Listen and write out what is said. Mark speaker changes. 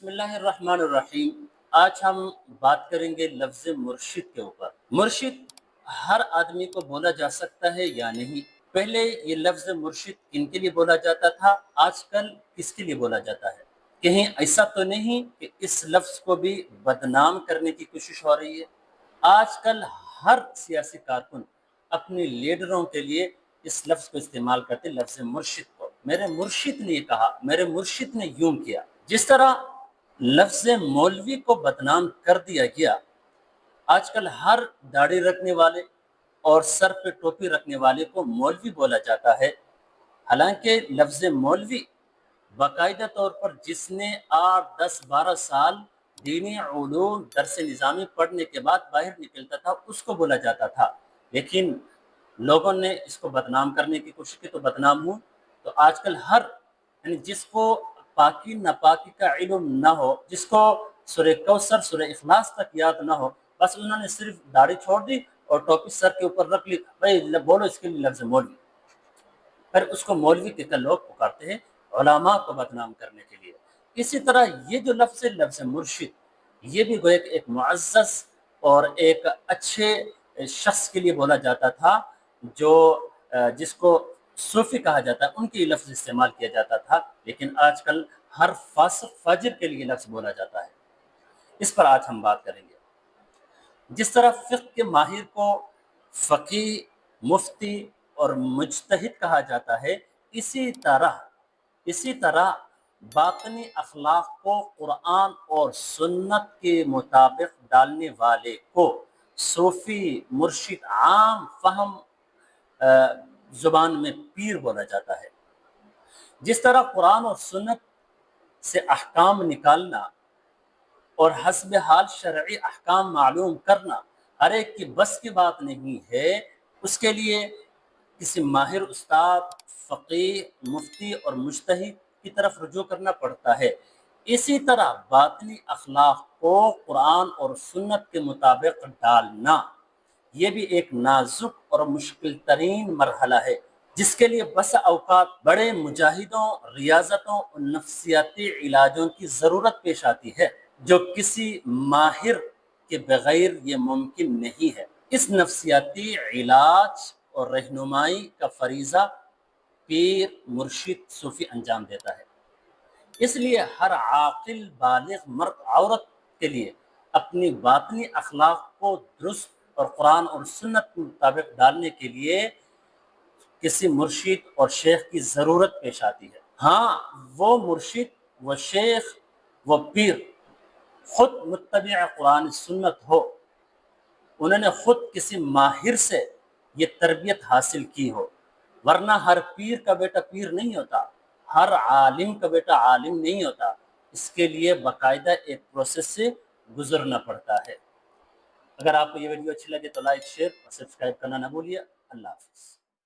Speaker 1: बिस्मिल्लाहिर्रहमानिर्रहीम। आज हम बात करेंगे लफ्ज़ मुर्शिद के ऊपर। मुर्शिद हर आदमी को बोला जा सकता है या नहीं? पहले ये लफ्ज़ मुर्शिद किनके लिए बोला जाता था, आजकल किसके लिए बोला जाता है? कहीं ऐसा तो नहीं कि इस लफ्ज़ को भी बदनाम करने की कोशिश हो रही है? आजकल हर सियासी कारकुन अपने लीडरों के लिए इस लफ्ज़ को इस्तेमाल करते, लफ्ज़ मुर्शिद को। मेरे मुर्शिद ने ये कहा, मेरे मुर्शिद ने यूं किया। जिस तरह लफ्ज़ मौलवी को बदनाम कर दिया गया, आजकल हर दाढ़ी रखने वाले और सर पे टोपी रखने वाले को मौलवी बोला जाता है। हालांकि लफ्ज़ मौलवी बाकायदा तौर पर जिसने 8, 10, 12 साल दीनी उलूम दर्स निज़ामी पढ़ने के बाद बाहर निकलता था, उसको बोला जाता था। लेकिन लोगों ने इसको बदनाम करने की कोशिश की तो बदनाम हुआ। तो आजकल हर यानी जिसको पाकी नापाकी का इल्म ना हो, जिसको सूरह कौसर सूरह इखलास तक याद ना हो, बस उन्होंने सिर्फ दाढ़ी छोड़ दी और टोपी सर के ऊपर रख ली, भाई बोलो इसके लिए लफ्ज़ मौलवी। फिर उसको मौलवी कहकर लोग पुकारते हैं उलमा को बदनाम करने के लिए। इसी तरह ये जो लफ्ज़ है लफ्ज़ मुर्शिद, ये भी गोया एक मुअज़्ज़ज़ और एक अच्छे शख्स के लिए बोला जाता था, जो जिसको सूफ़ी कहा जाता है, उनके लिए लफ्ज़ इस्तेमाल किया जाता था। लेकिन आजकल हर फासिक फाजिर के लिए लफ्ज़ बोला जाता है। इस पर आज हम बात करेंगे। जिस तरह फ़िक़्ह के माहिर को फ़क़ीह, मुफ्ती और मुज्तहिद कहा जाता है, इसी तरह बातिनी अखलाक को कुरान और सुन्नत के मुताबिक डालने वाले को सूफ़ी, मुर्शिद, आम फ़हम ज़ुबान में पीर बोला जाता है। जिस तरह कुरान और सुन्नत से अहकाम निकालना और हस्ब हाल शरई अहकाम मालूम करना हर एक की बस की बात नहीं है, उसके लिए किसी माहिर उस्ताद, फ़क़ीह, मुफ्ती और मुज्तहिद की तरफ रुजू करना पड़ता है। इसी तरह बातिनी अखलाक को कुरान और सुन्नत के मुताबिक डालना, ये भी एक नाजुक और मुश्किल तरीन मरहला है, जिसके लिए बस औकात बड़े मुजाहिदों, रियाजतों और नफ्सियाती इलाजों की ज़रूरत पेश आती है, जो किसी माहिर के बगैर ये मुमकिन नहीं है। इस नफ्सियाती इलाज और रहनुमाई का फरीज़ा पीर, मुर्शिद, सूफ़ी अंजाम देता है। इसलिए हर आकिल बालिग मर्द औरत के लिए अपनी बातनी अखलाक को दुरुस्त और कुरान और सुन्नत के मुताबिक डालने के लिए किसी मुर्शिद और शेख की ज़रूरत पेश आती है। हाँ, वो मुर्शिद, वो शेख, वो पीर खुद मुत्तबी कुरान सुन्नत हो, उन्होंने खुद किसी माहिर से ये तरबियत हासिल की हो, वरना हर पीर का बेटा पीर नहीं होता, हर आलिम का बेटा आलिम नहीं होता। इसके लिए बाकायदा एक प्रोसेस से गुजरना पड़ता है। अगर आपको ये वीडियो अच्छी लगे तो लाइक, शेयर और सब्सक्राइब करना ना भूलिए। अल्लाह हाफ़िज़।